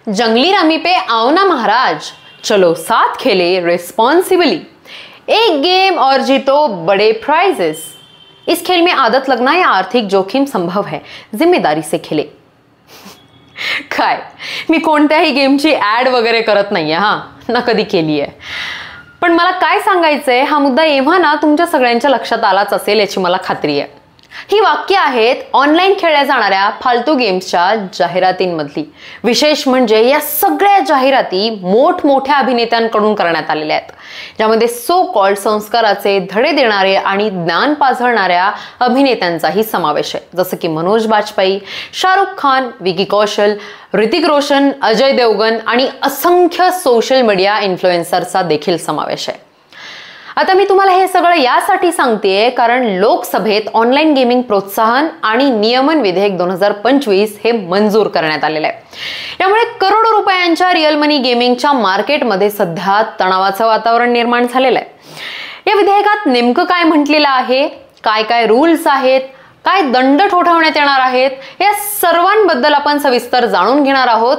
जंगली रमी पे आओ ना महाराज, चलो साथ खेले रिस्पॉन्सिबली, एक गेम और जीतो बड़े प्राइजेस। इस खेल में आदत लगना या आर्थिक जोखीम संभव है, जिम्मेदारी से खेले। काय मी कोणत्याही गेमची ॲड वगैरे करत नाहीये, ना कधी केली आहे। पण मला काय सांगायचंय, हा मुद्दा एव्हा ना तुमच्या सगळ्यांच्या लक्षात आलाच असेल याची मला खात्री आहे। ही वाक्य आहेत ऑनलाईन खेळल्या जाणाऱ्या फालतू गेम्सच्या जाहिरातींमधली। विशेष म्हणजे या सगळ्या जाहिराती मोठमोठ्या अभिनेत्यांकडून करण्यात आलेल्या आहेत, ज्यामध्ये सो कॉल्ड संस्काराचे धडे देणारे आणि ज्ञान पाझळणाऱ्या अभिनेत्यांचाही समावेश आहे, जसं की मनोज बाजपेयी, शाहरुख खान, विकी कौशल, ऋतिक रोशन, अजय देवगन आणि असंख्य सोशल मीडिया इन्फ्लुएन्सरचा देखील समावेश आहे। आता मी तुम्हाला हे सगळं यासाठी सांगतेय कारण लोकसभेत ऑनलाईन गेमिंग प्रोत्साहन आणि नियमन विधेयक 2025 हे मंजूर करण्यात आलेलं आहे। यामुळे करोडो रुपयांच्या रिअल मनी गेमिंगच्या मार्केटमध्ये सध्या तणावाचं वातावरण निर्माण झालेलं आहे। या विधेयकात नेमकं काय म्हटलेलं आहे, काय काय रूल्स आहेत, काय दंड ठोठावण्यात येणार आहेत, या सर्वांबद्दल आपण सविस्तर जाणून घेणार आहोत।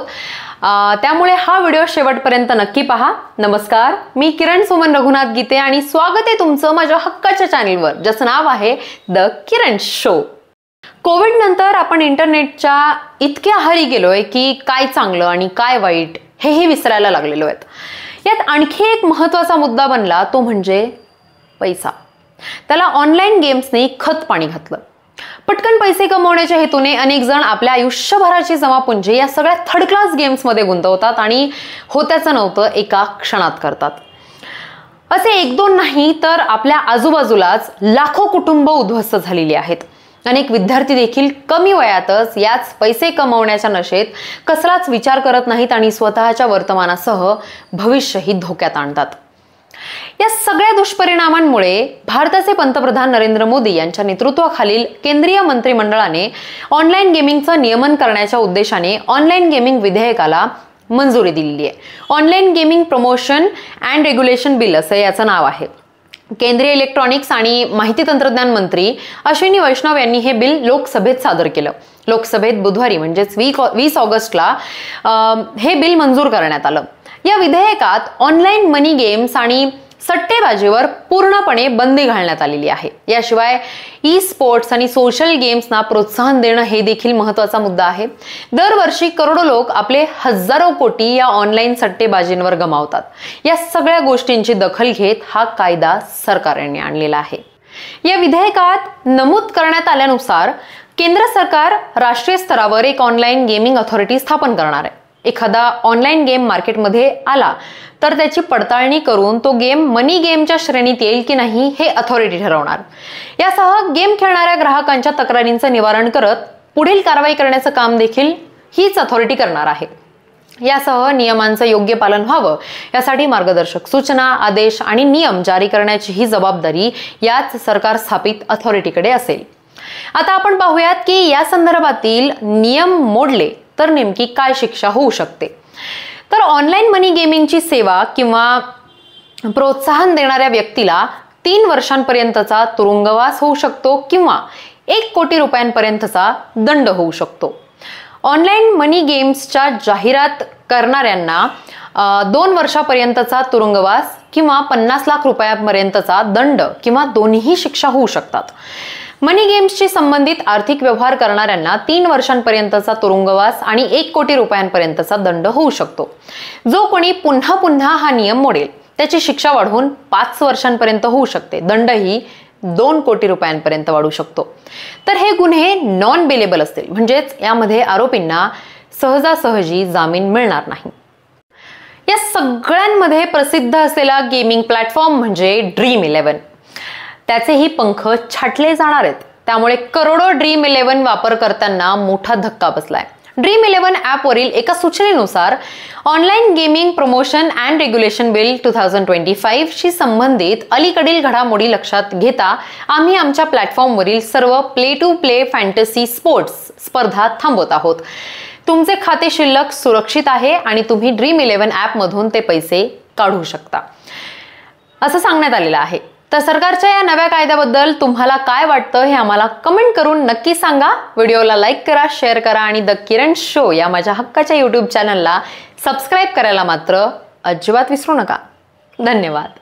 त्यामुळे हा व्हिडिओ शेवटपर्यंत नक्की पहा। नमस्कार, मी किरण सुमन रघुनाथ गीते आणि स्वागत आहे तुमचं माझ्या हक्काच्या चॅनलवर, ज्याचं नाव आहे द किरण शो। कोविड नंतर आपण इंटरनेटच्या इतके आहारी गेलोय की काय चांगलं आणि काय वाईट हेही विसरायला लागलेलो आहेत। यात आणखी एक महत्त्वाचा मुद्दा बनला तो म्हणजे पैसा। त्याला ऑनलाईन गेम्सने खत पाणी घातलं। पटकन पैसे कमवण्याच्या हेतूने अनेक जण आपल्या आयुष्यभराची जमापुंजी या सगळ्या थर्ड क्लास गेम्समध्ये गुंतवतात आणि होत्याचं नव्हतं एका क्षणात करतात। असे एक दोन नाही तर आपल्या आजूबाजूलाच लाखो कुटुंब उद्ध्वस्त झालेली आहेत। अनेक विद्यार्थी देखील कमी वयातच याच पैसे कमवण्याच्या नशेत कसलाच विचार करत नाहीत आणि स्वतःच्या वर्तमानासह भविष्यही धोक्यात आणतात। या सगळ्या दुष्परिणामांमुळे भारताचे पंतप्रधान नरेंद्र मोदी यांच्या नेतृत्वाखालील केंद्रीय मंत्रिमंडळाने ऑनलाईन गेमिंगचं नियमन करण्याच्या उद्देशाने ऑनलाईन गेमिंग विधेयकाला मंजुरी दिलेली आहे। Online gaming promotion and regulation bill असं याचं नाव आहे। केंद्रीय इलेक्ट्रॉनिक्स आणि माहिती तंत्रज्ञान मंत्री अश्विनी वैष्णव यांनी हे बिल लोकसभेत सादर केलं। लोकसभेत बुधवारी म्हणजेच 20 ऑगस्टला हे बिल मंजूर करण्यात आलं। या विधेयकात ऑनलाईन मनी गेम्स आणि सट्टेबाजीवर पूर्णपणे बंदी घालण्यात आलेली आहे। याशिवाय ई स्पोर्ट्स आणि सोशल गेम्सना प्रोत्साहन देणं हे देखील महत्त्वाचा मुद्दा आहे। दरवर्षी करोडो लोक आपले हजारो कोटी या ऑनलाईन सट्टेबाजींवर गमावतात। या सगळ्या गोष्टींची दखल घेत हा कायदा सरकारने आणलेला आहे। या विधेयकात नमूद करण्यात आल्यानुसार केंद्र सरकार राष्ट्रीय स्तरावर एक ऑनलाईन गेमिंग अथॉरिटी स्थापन करणार आहे। एखादा ऑनलाईन गेम मार्केटमध्ये आला तर त्याची पडताळणी करून तो गेम मनी गेमच्या श्रेणीत येईल की नाही हे अथॉरिटी ठरवणार। यासह गेम खेळणाऱ्या ग्राहकांच्या तक्रारींचं निवारण करत पुढील कारवाई करण्याचं काम देखील हीच अथॉरिटी करणार आहे। यासह नियमांचं योग्य पालन व्हावं यासाठी मार्गदर्शक सूचना, आदेश आणि नियम जारी करण्याची ही जबाबदारी याच सरकार स्थापित अथॉरिटीकडे असेल। आता आपण पाहूयात की या संदर्भातील नियम मोडले तर नेमकी काय शिक्षा होऊ शकते। तर ऑनलाईन मनी गेमिंगची सेवा किंवा प्रोत्साहन देणाऱ्या व्यक्तीला 3 वर्षांपर्यंतचा तुरुंगवास होऊ शकतो किंवा 1 कोटी रुपयांपर्यंतचा दंड होऊ शकतो। ऑनलाईन मनी गेम्सच्या जाहिरात करणाऱ्यांना 2 वर्षापर्यंतचा तुरुंगवास किंवा 50 लाख रुपयांपर्यंतचा दंड किंवा दोन्ही शिक्षा होऊ शकतात। मनी गेम्सशी संबंधित आर्थिक व्यवहार करणाऱ्यांना 3 वर्षांपर्यंतचा तुरुंगवास आणि 1 कोटी रुपयांपर्यंतचा दंड होऊ शकतो। जो कोणी पुन्हा पुन्हा हा नियम मोडेल त्याची शिक्षा वाढवून 5 वर्षांपर्यंत होऊ शकते। दंडही 2 कोटी रुपयांपर्यंत वाढू शकतो। तर हे गुन्हे नॉन बेलेबल असतील, म्हणजेच यामध्ये आरोपींना सहजासहजी जामीन मिळणार नाही। या सगळ्यांमध्ये प्रसिद्ध असलेला गेमिंग प्लॅटफॉर्म म्हणजे ड्रीम11। त्याचेही पंख छाटले जाणार आहेत। त्यामुळे करोडो ड्रीम11 वापरकर्त्यांना मोठा धक्का बसलाय। ड्रीम11 ॲपवरील एका सूचनेनुसार online gaming promotion and regulation bill 2025 शी संबंधित अलीकडील घडामोडी लक्षात घेता आम्ही आमच्या प्लॅटफॉर्मवरील सर्व play to play fantasy sports स्पर्धा थांबवत आहोत। तुमचे खाते शिल्लक सुरक्षित आहे आणि तुम्ही ड्रीम11 ॲपमधून ते पैसे काढू शकता असं सांगण्यात आलेलं आहे। तर सरकारच्या या नव्या कायद्याबद्दल तुम्हाला काय वाटतं हे आम्हाला कमेंट करून नक्की सांगा. व्हिडिओला लाईक करा, शेअर करा आणि द किरण शो या माझ्या हक्काच्या YouTube चॅनलला सबस्क्राईब करायला मात्र अजिबात विसरू नका. धन्यवाद.